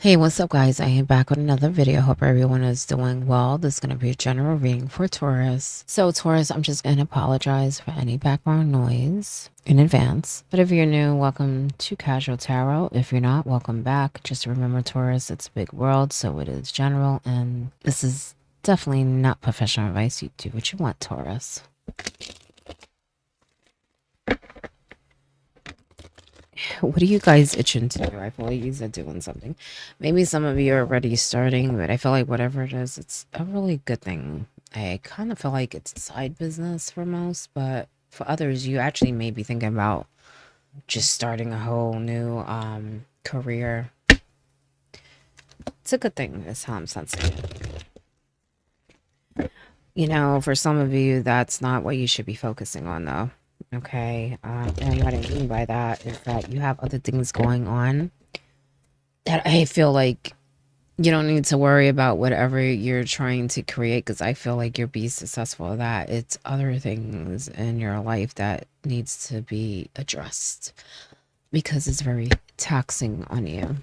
Hey, what's up, guys? I am back with another video. Hope everyone is doing well. This is going to be a general reading for Taurus. So, Taurus, I'm just going to apologize for any background noise in advance. But if you're new, welcome to Casual Tarot. If you're not, welcome back. Just remember, Taurus, it's a big world, so it is general. And this is definitely not professional advice. You do what you want, Taurus. What are you guys itching to do? I feel like you are doing something. Maybe some of you are already starting, but I feel like whatever it is, it's a really good thing. I kind of feel like it's a side business for most, but for others, you actually may be thinking about just starting a whole new career. It's a good thing, is how I'm sensing it. You know, for some of you, that's not what you should be focusing on, though. Okay. And what I mean by that is that you have other things going on that I feel like you don't need to worry about whatever you're trying to create, because I feel like you'll be successful at that. It's other things in your life that needs to be addressed because it's very taxing on you.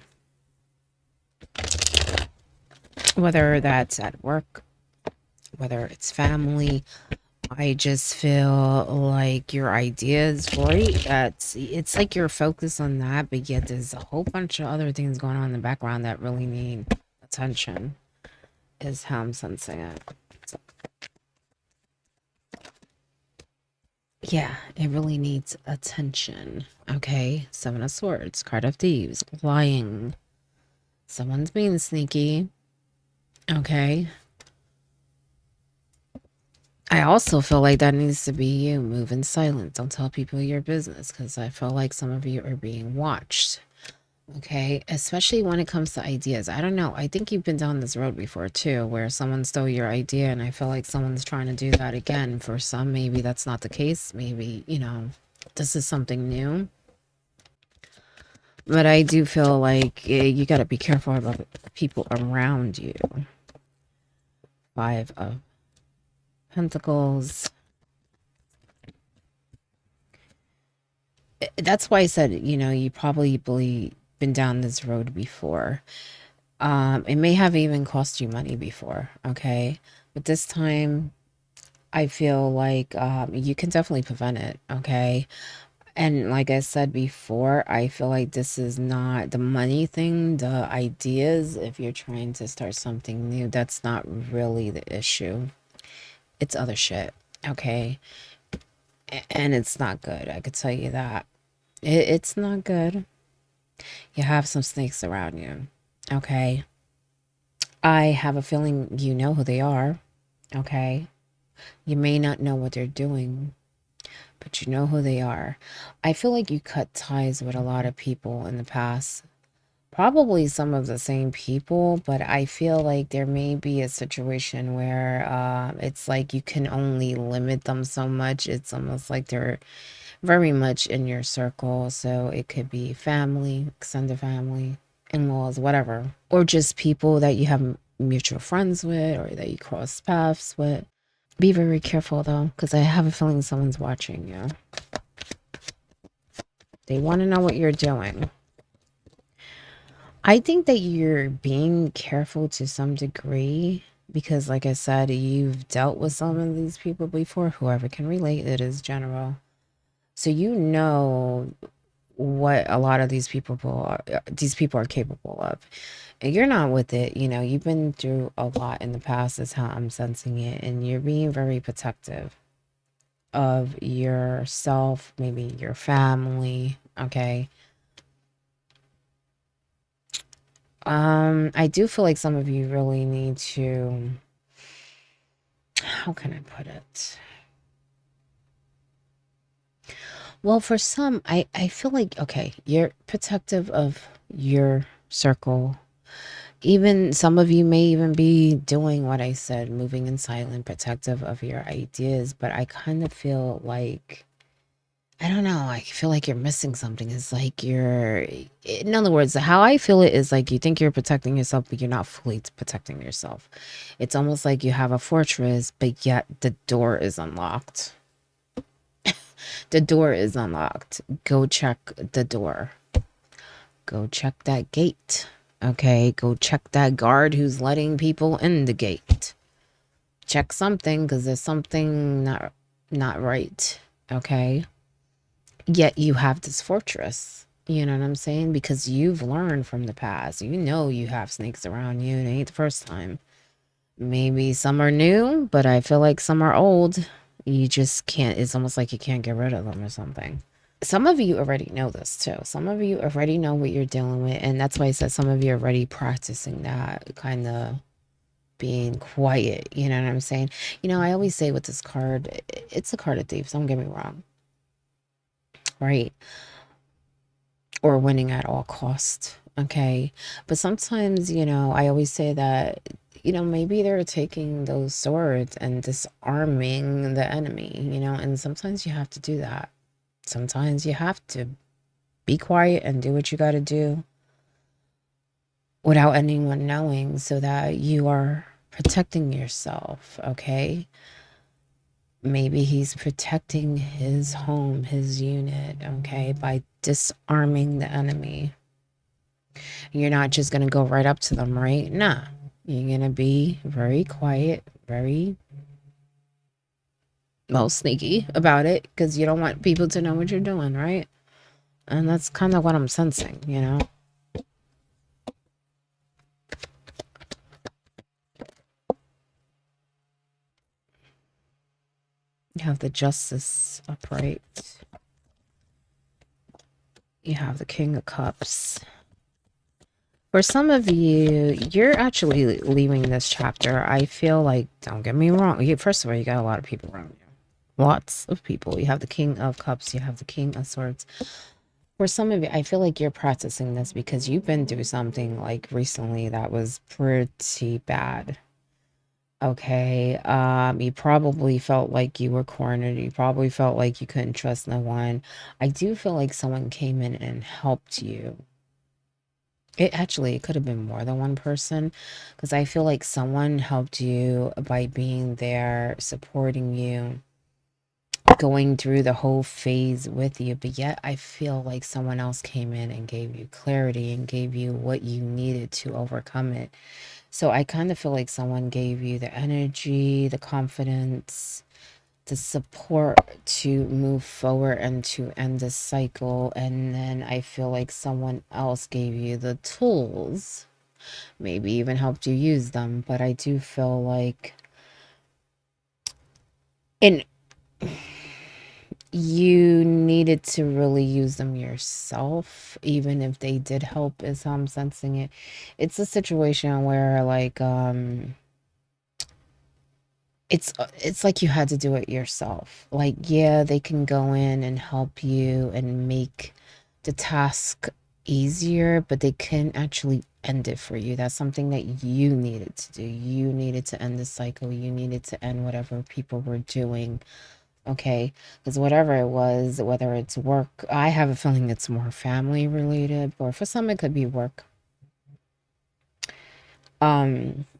Whether that's at work, whether it's family, I just feel like your idea is great. It's like you're focused on that, but yet there's a whole bunch of other things going on in the background that really need attention, is how I'm sensing it. Yeah, it really needs attention. Okay, Seven of Swords, Card of Thieves, lying. Someone's being sneaky. Okay. I also feel like that needs to be you. Move in silence. Don't tell people your business, because I feel like some of you are being watched. Okay, especially when it comes to ideas. I don't know. I think you've been down this road before too, where someone stole your idea, and I feel like someone's trying to do that again. For some, maybe that's not the case. Maybe, this is something new. But I do feel like you got to be careful about the people around you. Five of Pentacles. That's why I said, you probably been down this road before. It may have even cost you money before, okay? But this time, I feel like you can definitely prevent it, okay? And like I said before, I feel like this is not the money thing, the ideas. If you're trying to start something new, that's not really the issue. It's other shit, okay? And it's not good. I could tell you that. It's not good. You have some snakes around you, okay? I have a feeling you know who they are, okay? You may not know what they're doing, but you know who they are. I feel like you cut ties with a lot of people in the past. Probably some of the same people, but I feel like there may be a situation where it's like you can only limit them so much. It's almost like they're very much in your circle. So it could be family, extended family, in-laws, whatever. Or just people that you have mutual friends with or that you cross paths with. Be very careful though, because I have a feeling someone's watching you. They want to know what you're doing. I think that you're being careful to some degree because, like I said, you've dealt with some of these people before. Whoever can relate, it is general. So you know what a lot of these people are capable of. And you're not with it, you've been through a lot in the past, is how I'm sensing it, and you're being very protective of yourself, maybe your family, okay? I do feel like some of you really need to, how can I put it? Well, for some, I feel like, okay, you're protective of your circle. Even some of you may even be doing what I said, moving in silent, protective of your ideas. But I kind of feel like, I don't know, I feel like you're missing something. It's like in other words, how I feel it is like you think you're protecting yourself, but you're not fully protecting yourself. It's almost like you have a fortress, but yet the door is unlocked. The door is unlocked. Go check the door. Go check that gate. Okay, go check that guard who's letting people in the gate. Check something, because there's something not right. Okay, yet you have this fortress. You know what I'm saying? Because you've learned from the past. You know you have snakes around you. It ain't the first time. Maybe some are new, but I feel like some are old. You just can't, it's almost like you can't get rid of them or something. Some of you already know this too. Some of you already know what you're dealing with. And that's why I said some of you are already practicing that kind of being quiet. You know what I'm saying? You know, I always say with this card, it's a card of thieves. Don't get me wrong. Right? Or winning at all cost. Okay. But sometimes, you know, I always say that, you know, maybe they're taking those swords and disarming the enemy, you know, and sometimes you have to do that. Sometimes you have to be quiet and do what you got to do without anyone knowing so that you are protecting yourself. Okay. Maybe he's protecting his home, his unit, okay, by disarming the enemy. You're not just going to go right up to them, right? Nah. You're going to be very quiet, very, well, sneaky about it because you don't want people to know what you're doing, right? And that's kind of what I'm sensing, you know? You have the Justice upright. You have the King of Cups. For some of you, you're actually leaving this chapter. I feel like, don't get me wrong. First of all, you got a lot of people around you. Lots of people. You have the King of Cups. You have the King of Swords. For some of you, I feel like you're practicing this because you've been through something like recently that was pretty bad. Okay. You probably felt like you were cornered. You probably felt like you couldn't trust no one. I do feel like someone came in and helped you. It could have been more than one person because I feel like someone helped you by being there, supporting you, going through the whole phase with you. But yet I feel like someone else came in and gave you clarity and gave you what you needed to overcome it. So I kind of feel like someone gave you the energy, the confidence, the support to move forward and to end this cycle. And then I feel like someone else gave you the tools, maybe even helped you use them. But I do feel like in you needed to really use them yourself, even if they did help, is how I'm sensing it. It's a situation where like it's like you had to do it yourself. Like, yeah, they can go in and help you and make the task easier, but they can actually end it for you. That's something that you needed to do. You needed to end the cycle. You needed to end whatever people were doing. Okay, because whatever it was, whether it's work, I have a feeling it's more family related, or for some it could be work.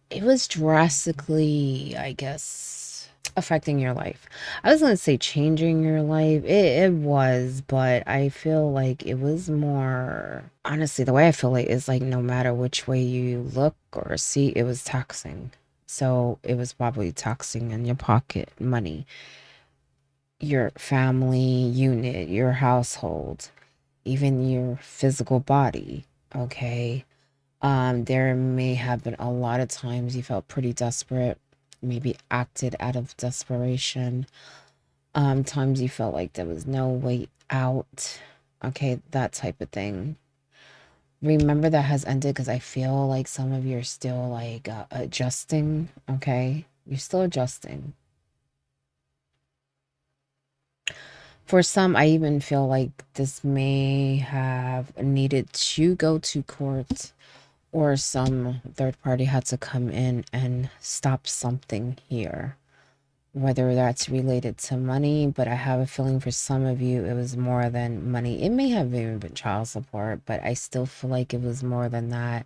It was drastically, I guess, affecting your life. I was gonna say changing your life. It was, but I feel like it was more, honestly, the way I feel like is like no matter which way you look or see, it was taxing. So it was probably taxing in your pocket money, your family unit, your household, even your physical body. Okay. There may have been a lot of times you felt pretty desperate, maybe acted out of desperation. Times you felt like there was no way out. Okay, that type of thing. Remember that has ended because I feel like some of you are still like adjusting. Okay, you're still adjusting. For some, I even feel like this may have needed to go to court, or some third party had to come in and stop something here, whether that's related to money. But I have a feeling for some of you it was more than money. It may have even been child support, but I still feel like it was more than that.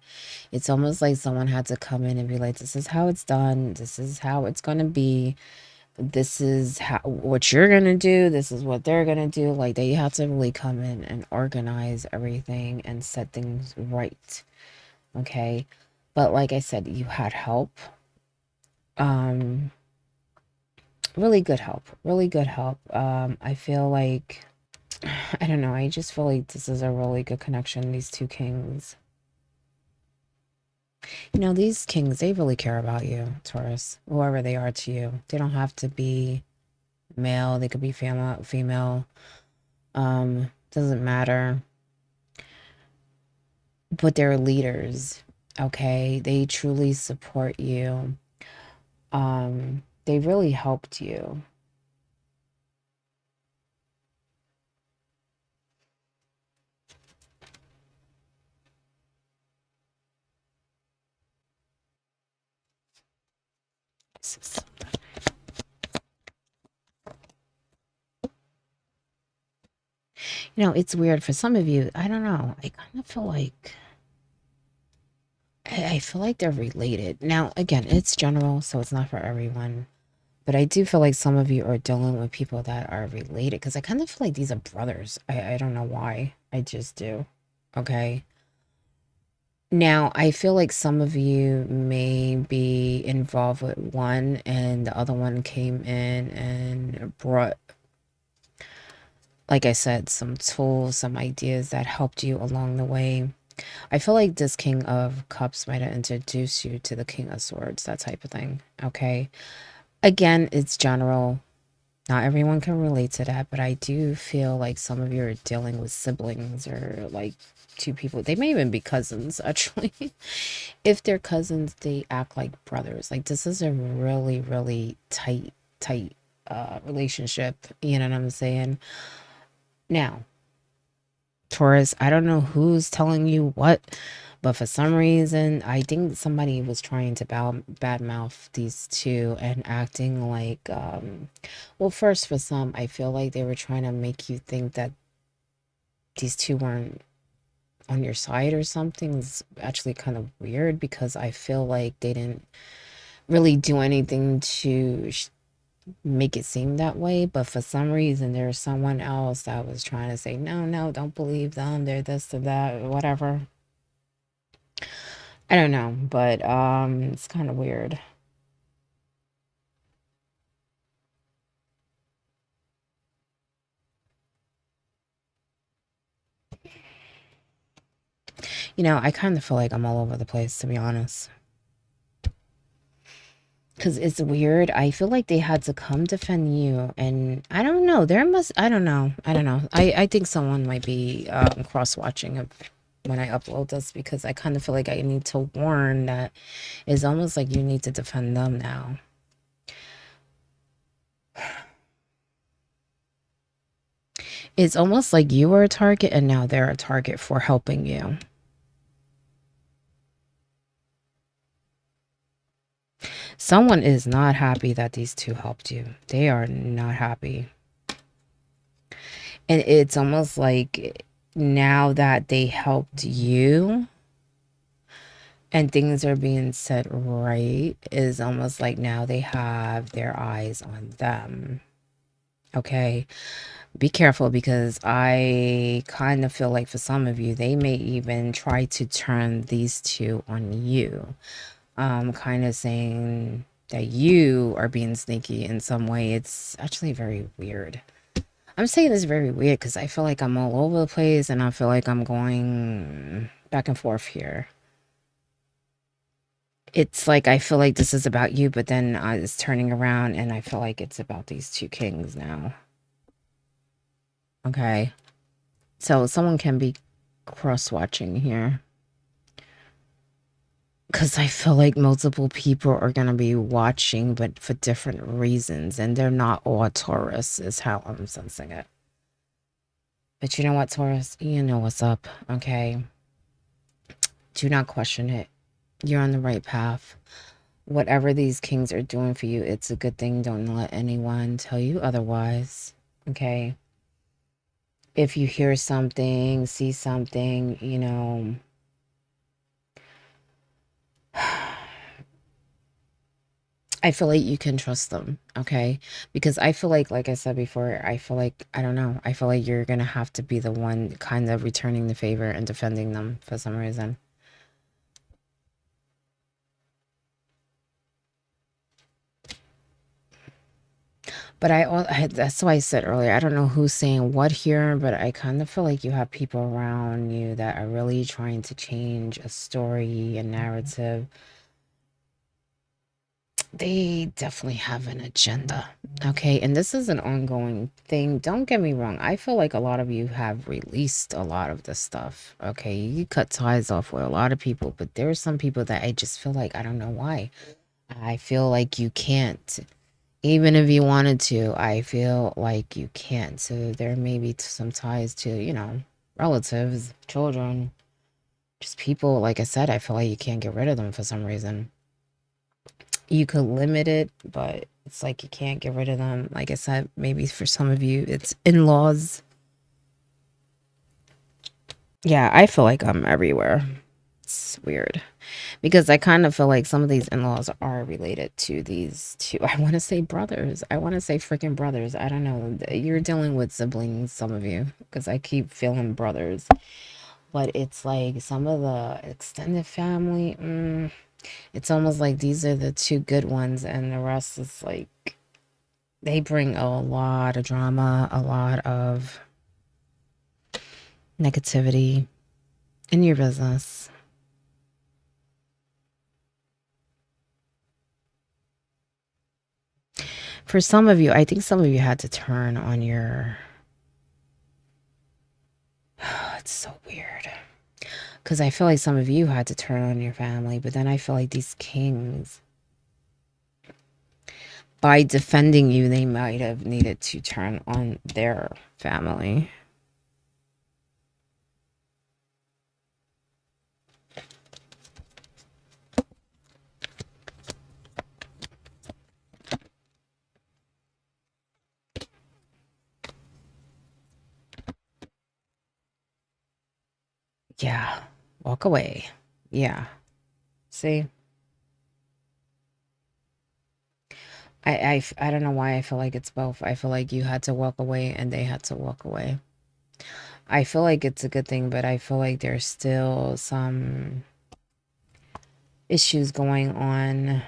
It's almost like someone had to come in and be like, this is how it's done, this is how it's going to be, this is how what you're gonna do, this is what they're gonna do. Like, they have to really come in and organize everything and set things right. okay? But like I said, you had help. Um, really good help. Really good help. I feel like, I don't know, I just feel like this is a really good connection, these two kings. You know, these kings, they really care about you, Taurus, whoever they are to you. They don't have to be male, they could be female. Doesn't matter. But they're leaders, okay? They truly support you. They really helped you. You know, it's weird for some of you. I don't know. I kind of feel like I feel like they're related. Now, again, it's general, so it's not for everyone. But I do feel like some of you are dealing with people that are related because I kind of feel like these are brothers. I don't know why. I just do. Okay. Now, I feel like some of you may be involved with one and the other one came in and brought, like I said, some tools, some ideas that helped you along the way. I feel like this King of Cups might have introduced you to the King of Swords, that type of thing. Okay. Again, it's general. Not everyone can relate to that, but I do feel like some of you are dealing with siblings or like two people. They may even be cousins, actually. If they're cousins, they act like brothers. Like this is a really, really tight relationship. You know what I'm saying? Now, Taurus, I don't know who's telling you what, but for some reason, I think somebody was trying to badmouth these two and acting like, well, first, for some, I feel like they were trying to make you think that these two weren't on your side or something. It's actually kind of weird because I feel like they didn't really do anything to make it seem that way, but for some reason there's someone else that was trying to say no, no, don't believe them, they're this or that, whatever. I don't know, but it's kind of weird. You know, I kind of feel like I'm all over the place, to be honest, because it's weird. I feel like they had to come defend you, and I don't know, there must, I don't know, I think someone might be cross watching when I upload this, because I kind of feel like I need to warn that it's almost like you need to defend them now. It's almost like you were a target and now they're a target for helping you. Someone is not happy that these two helped you. They are not happy. And it's almost like now that they helped you and things are being set right, is almost like now they have their eyes on them. Okay. Be careful, because I kind of feel like for some of you, they may even try to turn these two on you. Kind of saying that you are being sneaky in some way. It's actually very weird. I'm saying this very weird because I feel like I'm all over the place and I feel like I'm going back and forth here. It's like I feel like this is about you, but then it's turning around and I feel like it's about these two kings now. Okay. So someone can be cross-watching here, because I feel like multiple people are going to be watching, but for different reasons. And they're not all Taurus, is how I'm sensing it. But you know what, Taurus? You know what's up, okay? Do not question it. You're on the right path. Whatever these kings are doing for you, it's a good thing. Don't let anyone tell you otherwise, okay? If you hear something, see something, you know, I feel like you can trust them, okay? Because I feel like I said before, I feel like, I don't know, I feel like you're gonna have to be the one kind of returning the favor and defending them for some reason. But that's why I said earlier, I don't know who's saying what here, but I kind of feel like you have people around you that are really trying to change a story, a narrative. They definitely have an agenda. Okay. And this is an ongoing thing. Don't get me wrong. I feel like a lot of you have released a lot of this stuff. Okay. You cut ties off with a lot of people, but there are some people that I just feel like I don't know why. I feel like you can't. Even if you wanted to, I feel like you can't. So there may be some ties to, relatives, children, just people. Like I said, I feel like you can't get rid of them for some reason. You could limit it, but it's like you can't get rid of them. Like I said, maybe for some of you, it's in-laws. Yeah, I feel like I'm everywhere. It's weird because I kind of feel like some of these in-laws are related to these two. I want to say brothers. I want to say freaking brothers. I don't know. You're dealing with siblings, some of you, because I keep feeling brothers. But it's like some of the extended family. It's almost like these are the two good ones, and the rest is like they bring a lot of drama, a lot of negativity in your business. For some of you, I think some of you had to turn on your. It's so weird. Because I feel like some of you had to turn on your family, but then I feel like these kings, by defending you, they might have needed to turn on their family. Yeah. Walk away. Yeah. See? I don't know why I feel like it's both. I feel like you had to walk away and they had to walk away. I feel like it's a good thing, but I feel like there's still some issues going on.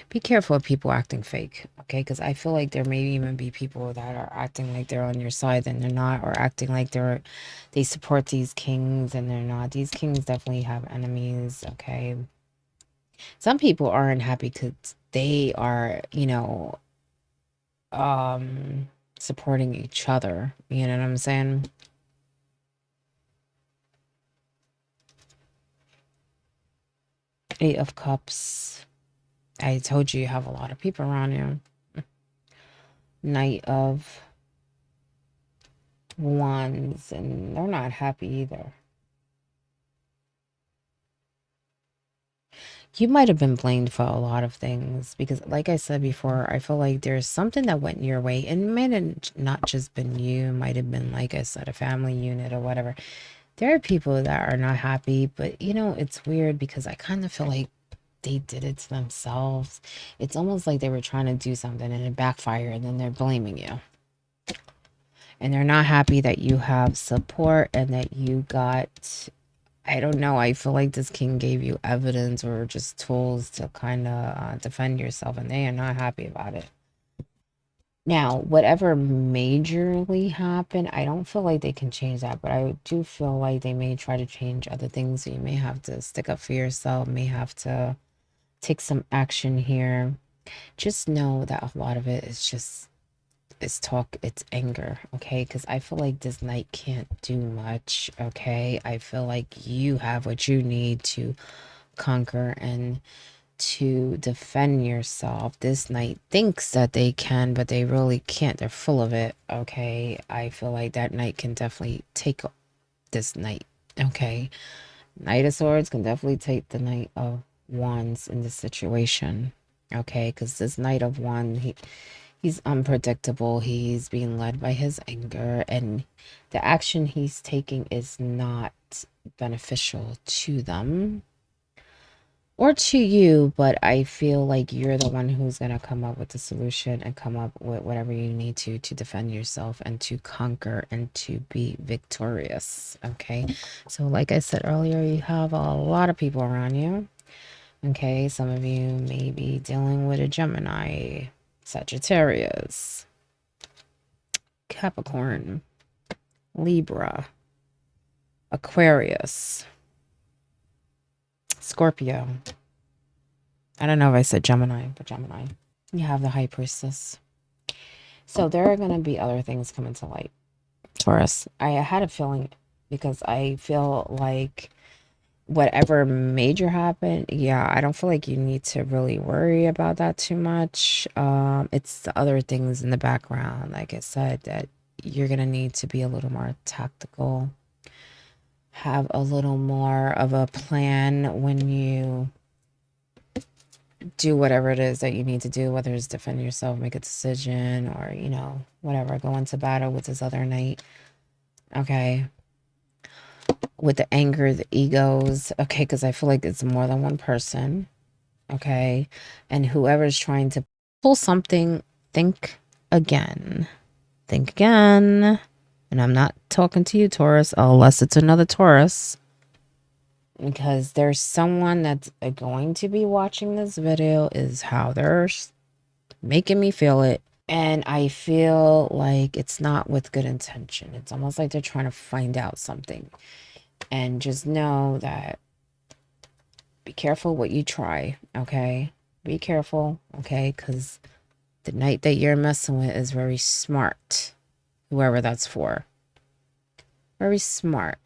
Be careful of people acting fake, okay? Because I feel like there may even be people that are acting like they're on your side and they're not, or acting like they support these kings and they're not. These kings definitely have enemies, okay? Some people aren't happy because they are, supporting each other. You know what I'm saying? Eight of Cups. I told you you have a lot of people around you. Knight of Wands, and they're not happy either. You might have been blamed for a lot of things because, like I said before, I feel like there's something that went your way, and it might have not just been you, it might have been, like I said, a family unit or whatever. There are people that are not happy, but it's weird because I kind of feel like they did it to themselves. It's almost like they were trying to do something and it backfired, and then they're blaming you. And they're not happy that you have support and that you got, I don't know, I feel like this king gave you evidence or just tools to kind of defend yourself, and they are not happy about it. Now, whatever majorly happened, I don't feel like they can change that, but I do feel like they may try to change other things. So you may have to stick up for yourself, may have to take some action here. Just know that a lot of it is just it's talk, it's anger, okay? Because I feel like this knight can't do much, okay? I feel like you have what you need to conquer and to defend yourself. This knight thinks that they can, but they really can't. They're full of it, okay? I feel like that knight can definitely take this knight, okay? Knight of Swords can definitely take the Knight of Wands in this situation, okay? Because this Knight of Wands, he's unpredictable. He's being led by his anger, and the action he's taking is not beneficial to them or to you, but I feel like you're the one who's going to come up with the solution and come up with whatever you need to defend yourself and to conquer and to be victorious, okay? So like I said earlier, you have a lot of people around you, okay? Some of you may be dealing with a Gemini, Sagittarius, Capricorn, Libra, Aquarius, Scorpio. I don't know if I said Gemini, but Gemini. You have the High Priestess. So there are going to be other things coming to light. Taurus, I had a feeling because I feel like whatever major happened, yeah, I don't feel like you need to really worry about that too much. It's the other things in the background, like I said, that you're going to need to be a little more tactical, have a little more of a plan when you do whatever it is that you need to do, whether it's defend yourself, make a decision, or, you know, whatever, go into battle with this other knight. Okay. With the anger, the egos. Okay. Because I feel like it's more than one person. Okay. And whoever's trying to pull something, think again. Think again. And I'm not talking to you, Taurus, unless it's another Taurus. Because there's someone that's going to be watching this video, is how they're making me feel it. And I feel like it's not with good intention. It's almost like they're trying to find out something. And just know that be careful what you try, okay? Be careful, okay? Because the knight that you're messing with is very smart. Whoever that's for. Very smart,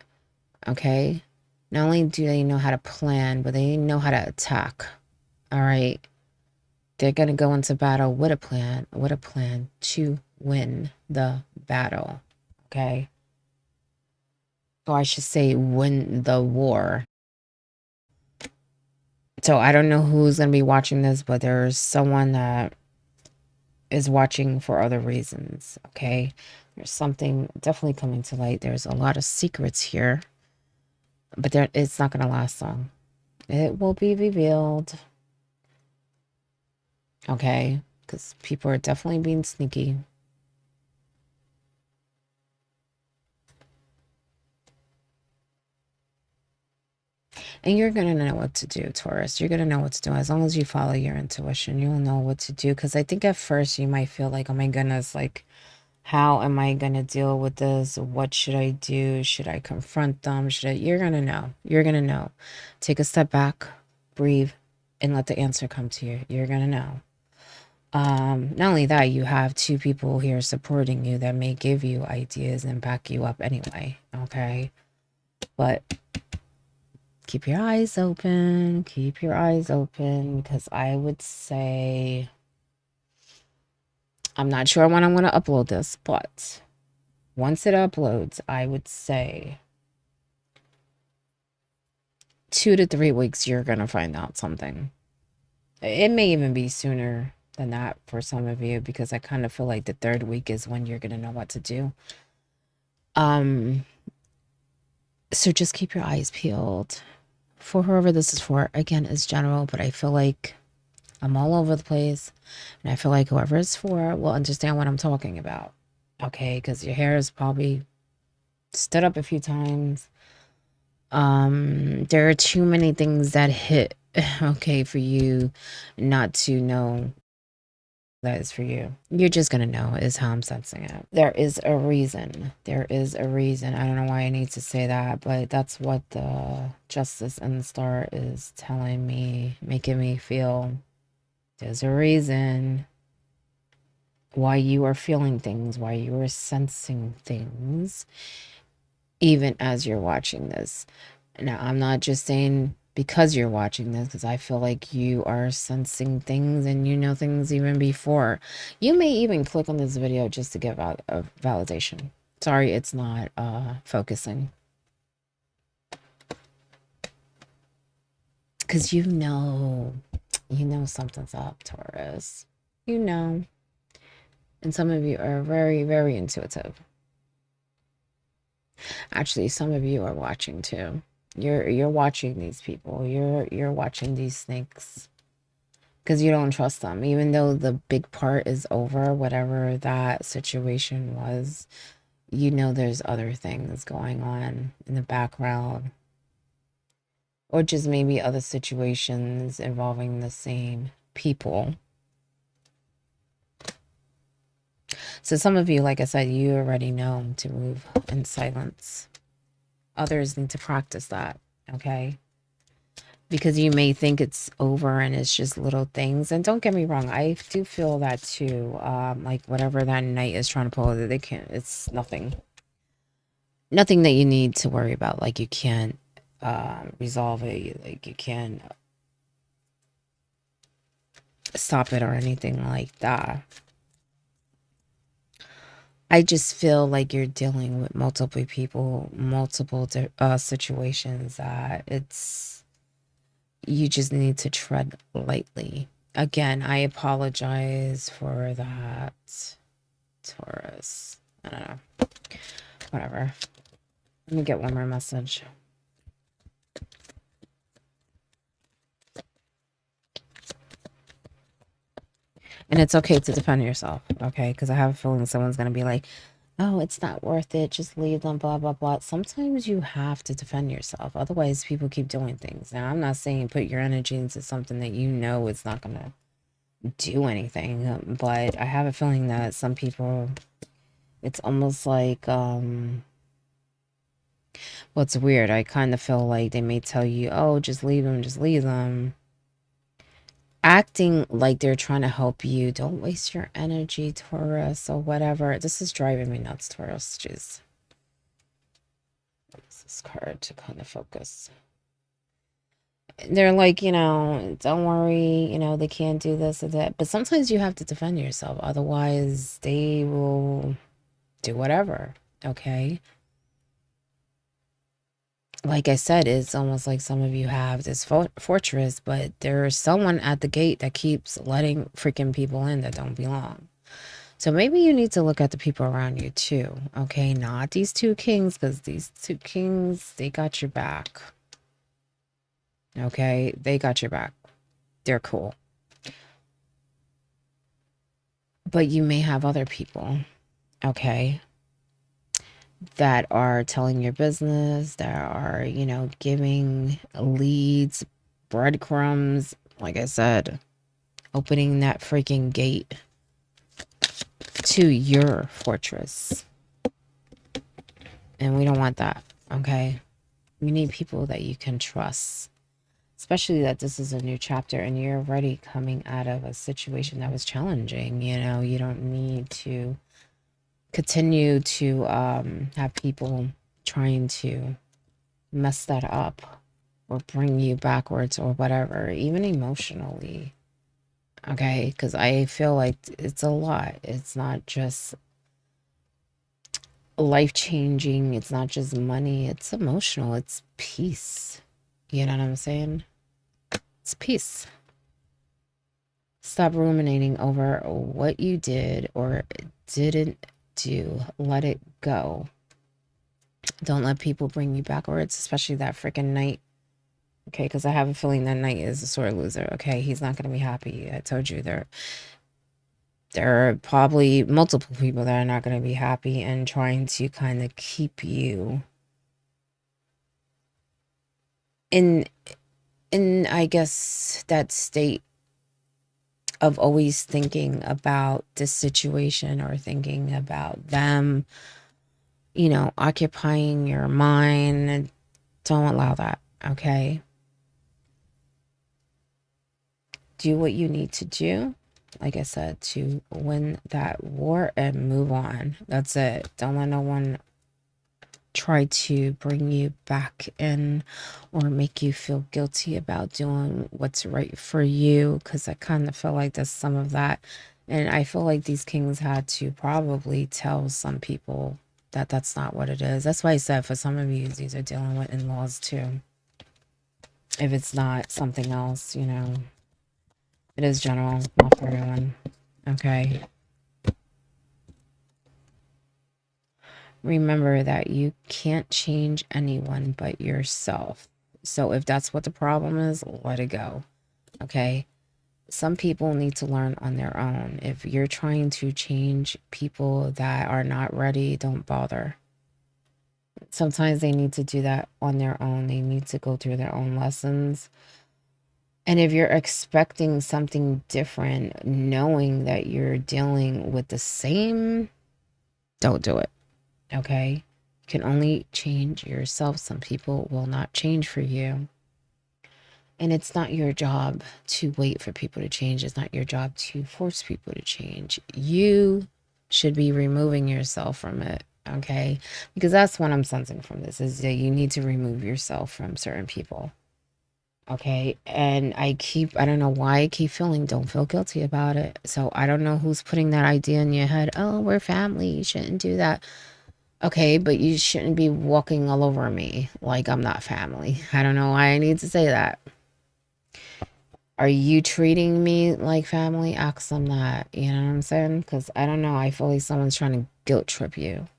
okay? Not only do they know how to plan, but they know how to attack. All right. They're going to go into battle with a plan to win the battle. Okay. Or I should say win the war. So I don't know who's going to be watching this, but there's someone that is watching for other reasons. Okay. There's something definitely coming to light. There's a lot of secrets here. But it's not going to last long. It will be revealed. Okay? Because people are definitely being sneaky. And you're going to know what to do, Taurus. You're going to know what to do. As long as you follow your intuition, you'll know what to do. Because I think at first you might feel like, oh my goodness, like, how am I going to deal with this? What should I do? Should I confront them? You're going to know. You're going to know. Take a step back, breathe, and let the answer come to you. You're going to know. Not only that, you have two people here supporting you that may give you ideas and back you up anyway. Okay. But keep your eyes open. Keep your eyes open, because I would say, I'm not sure when I'm going to upload this, but once it uploads, I would say 2 to 3 weeks, you're going to find out something. It may even be sooner than that for some of you, because I kind of feel like the 3rd week is when you're going to know what to do. So just keep your eyes peeled. For whoever this is for, again, is general, but I feel like I'm all over the place. And I feel like whoever it's for will understand what I'm talking about. Okay, because your hair is probably stood up a few times. There are too many things that hit, okay, for you not to know that is for you. You're just gonna know, is how I'm sensing it. There is a reason. There is a reason. I don't know why I need to say that, but that's what the Justice and the Star is telling me, making me feel. There's a reason why you are feeling things, why you are sensing things, even as you're watching this. Now, I'm not just saying because you're watching this, because I feel like you are sensing things and you know things even before. You may even click on this video just to get a validation. Sorry, it's not focusing. Because you know something's up, Taurus. You know. And some of you are very, very intuitive. Actually, some of you are watching too. You're watching these people. You're watching these snakes. Because you don't trust them, even though the big part is over, whatever that situation was. You know there's other things going on in the background, or just maybe other situations involving the same people. So some of you, like I said, you already know to move in silence. Others need to practice that, okay? Because you may think it's over and it's just little things. And don't get me wrong, I do feel that too. Like whatever that knight is trying to pull, they can't, it's nothing. Nothing that you need to worry about. Like you can't resolve it. Like you can't stop it or anything like that. I just feel like you're dealing with multiple people, multiple situations that you just need to tread lightly. Again, I apologize for that, Taurus. I don't know. Whatever. Let me get one more message. And it's okay to defend yourself, okay? Because I have a feeling someone's going to be like, oh, it's not worth it. Just leave them, blah, blah, blah. Sometimes you have to defend yourself. Otherwise, people keep doing things. Now, I'm not saying put your energy into something that you know is not going to do anything. But I have a feeling that some people, it's almost like, what's weird. I kind of feel like they may tell you, oh, just leave them, just leave them. Acting like they're trying to help you. Don't waste your energy, Taurus, or whatever. This is driving me nuts, Taurus. Jeez. This card to kind of focus. They're like, don't worry, they can't do this or that. But sometimes you have to defend yourself. Otherwise, they will do whatever. Okay? Like I said, it's almost like some of you have this fortress, but there's someone at the gate that keeps letting freaking people in that don't belong. So maybe you need to look at the people around you too, okay? Not these two kings, because these two kings, they got your back. Okay? They got your back. They're cool. But you may have other people, okay, that are telling your business, that are, giving leads, breadcrumbs, like I said, opening that freaking gate to your fortress. And we don't want that, okay? You need people that you can trust, especially that this is a new chapter and you're already coming out of a situation that was challenging. You don't need to continue to have people trying to mess that up or bring you backwards or whatever, even emotionally. Okay, because I feel like it's a lot. It's not just life-changing. It's not just money. It's emotional. It's peace. You know what I'm saying? It's peace. Stop ruminating over what you did or didn't do. Let it go. Don't let people bring you backwards, especially that freaking knight. Okay, because I have a feeling that knight is a sore loser. Okay, he's not going to be happy. I told you there are probably multiple people that are not going to be happy and trying to kind of keep you in I guess that state of always thinking about this situation or thinking about them, occupying your mind. Don't allow that, okay? Do what you need to do, like I said, to win that war and move on. That's it. Don't let no one try to bring you back in or make you feel guilty about doing what's right for you, because I kind of feel like there's some of that. And I feel like these kings had to probably tell some people that that's not what it is. That's why I said for some of you, these are dealing with in-laws too. If it's not something else, it is general, not for everyone. Okay. Remember that you can't change anyone but yourself. So if that's what the problem is, let it go. Okay. Some people need to learn on their own. If you're trying to change people that are not ready, don't bother. Sometimes they need to do that on their own. They need to go through their own lessons And if you're expecting something different, knowing that you're dealing with the same, don't do it. Okay? You can only change yourself. Some people will not change for you. And it's not your job to wait for people to change. It's not your job to force people to change. You should be removing yourself from it. Okay? Because that's what I'm sensing from this is that you need to remove yourself from certain people. Okay. And I don't know why I keep feeling, don't feel guilty about it. So I don't know who's putting that idea in your head. Oh, we're family. You shouldn't do that. Okay. But you shouldn't be walking all over me like I'm not family. I don't know why I need to say that. Are you treating me like family? Ask them that. You know what I'm saying? Because I don't know. I feel like someone's trying to guilt trip you.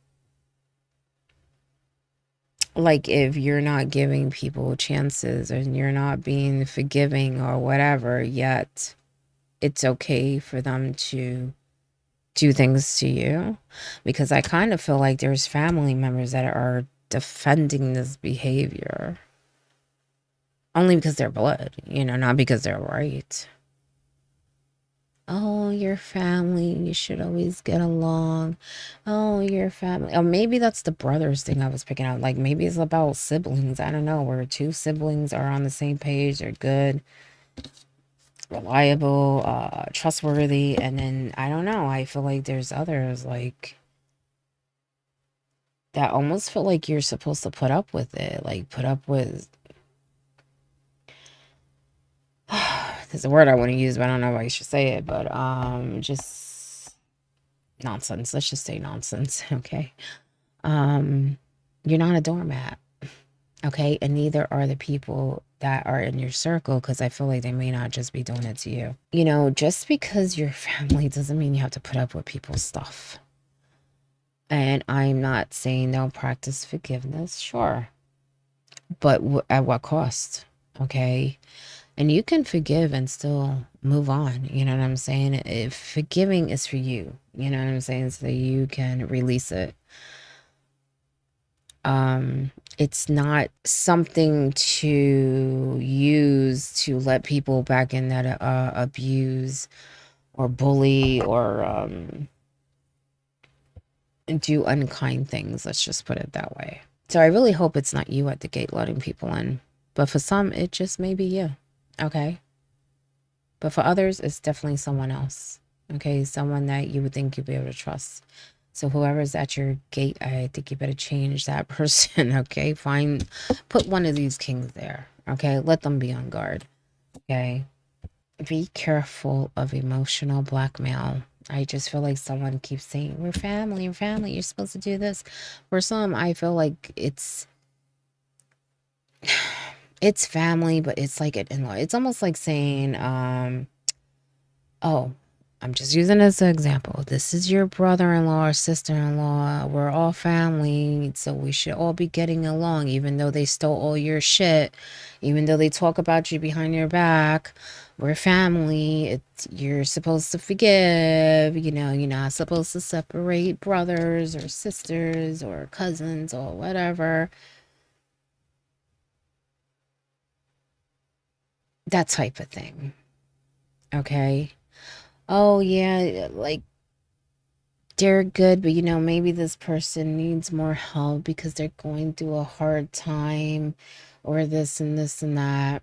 Like if you're not giving people chances and you're not being forgiving or whatever, yet it's okay for them to do things to you. Because I kind of feel like there's family members that are defending this behavior only because they're blood, not because they're right. Oh, your family, you should always get along. Oh, your family. Oh, maybe that's the brothers thing I was picking out. Like maybe it's about siblings. I don't know, where two siblings are on the same page, they're good, reliable, trustworthy, and then I don't know. I feel like there's others like that almost feel like you're supposed to put up with it, like put up with. There's a word I want to use, but I don't know if I should say it. But just nonsense. Let's just say nonsense. Okay. Um, you're not a doormat. Okay, and neither are the people that are in your circle because I feel like they may not just be doing it to you. Just because you're family doesn't mean you have to put up with people's stuff. And I'm not saying don't practice forgiveness, sure, but at what cost? Okay, and you can forgive and still move on. You know what I'm saying? If forgiving is for you, you know what I'm saying, so you can release it. It's not something to use to let people back in that abuse or bully or do unkind things. Let's just put it that way. So I really hope it's not you at the gate letting people in, but for some it just may be you. Okay, but for others it's definitely someone else. Okay, someone that you would think you'd be able to trust. So whoever's at your gate, I think you better change that person. Okay, put one of these kings there. Okay, let them be on guard. Okay, be careful of emotional blackmail. I just feel like someone keeps saying, we're family, we're family, you're supposed to do this. For some, I feel like it's family, but it's like an in-law. It's almost like saying, oh, I'm just using this as an example. This is your brother-in-law or sister-in-law. We're all family, so we should all be getting along, even though they stole all your shit, even though they talk about you behind your back. We're family. You're supposed to forgive. You're not supposed to separate brothers or sisters or cousins or whatever. That type of thing. Okay. Oh yeah, like they're good, but maybe this person needs more help because they're going through a hard time or this and this and that.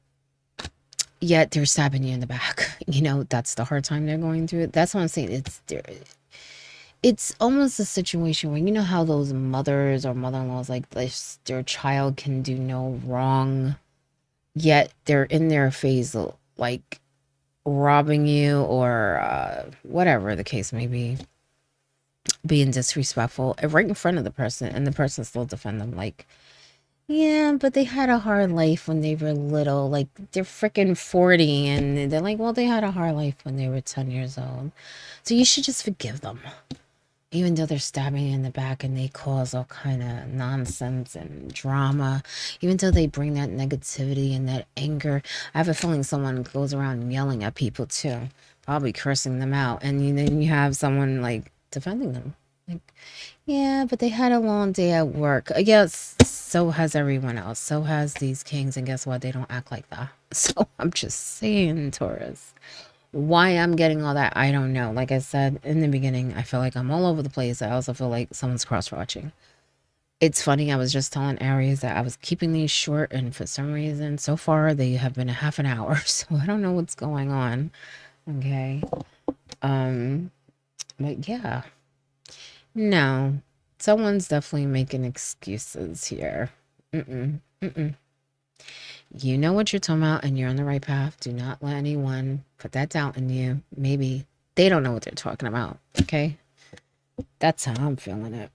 Yet they're stabbing you in the back. That's the hard time they're going through. That's what I'm saying. It's almost a situation where how those mothers or mother-in-laws like this, their child can do no wrong, yet they're in their phase of, like robbing you or whatever the case may be, being disrespectful right in front of the person, and the person still defend them like, yeah, but they had a hard life when they were little. Like they're freaking 40 and they're like, well, they had a hard life when they were 10 years old, so you should just forgive them, even though they're stabbing you in the back and they cause all kind of nonsense and drama, even though they bring that negativity and that anger. I have a feeling someone goes around yelling at people too, probably cursing them out, and then you have someone like defending them. Like, yeah, but they had a long day at work. Yes, so has everyone else. So has these kings, and guess what? They don't act like that. So I'm just saying, Taurus. Why I'm getting all that, I don't know. Like I said in the beginning, I feel like I'm all over the place. I also feel like someone's cross-watching. It's funny, I was just telling Aries that I was keeping these short, and for some reason, so far, they have been a half an hour. So I don't know what's going on. Okay. Um, but yeah. No. Someone's definitely making excuses here. Mm-mm. Mm-mm. You know what you're talking about, and you're on the right path. Do not let anyone put that doubt in you. Maybe they don't know what they're talking about. Okay? That's how I'm feeling it.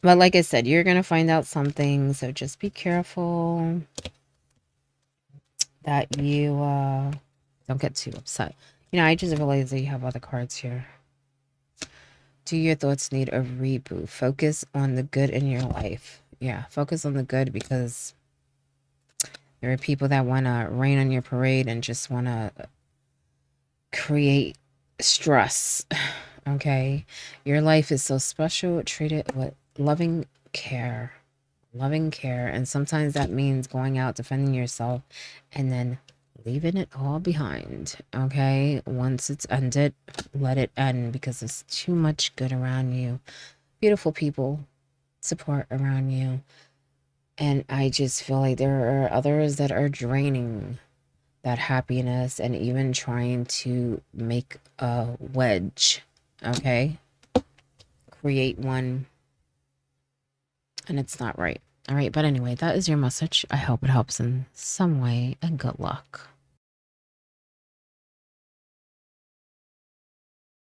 But like I said, you're going to find out something. So just be careful that you don't get too upset. You know, I just realized that you have other cards here. Do your thoughts need a reboot? Focus on the good in your life. Yeah, focus on the good, because there are people that want to rain on your parade and just want to create stress. Okay? Your life is so special. Treat it with loving care. Loving care. And sometimes that means going out, defending yourself, and then leaving it all behind. Okay? Once it's ended, let it end, because there's too much good around you. Beautiful people, support around you. And I just feel like there are others that are draining that happiness and even trying to make a wedge. Okay? Create one, and it's not right. All right, but anyway, that is your message. I hope it helps in some way, and good luck.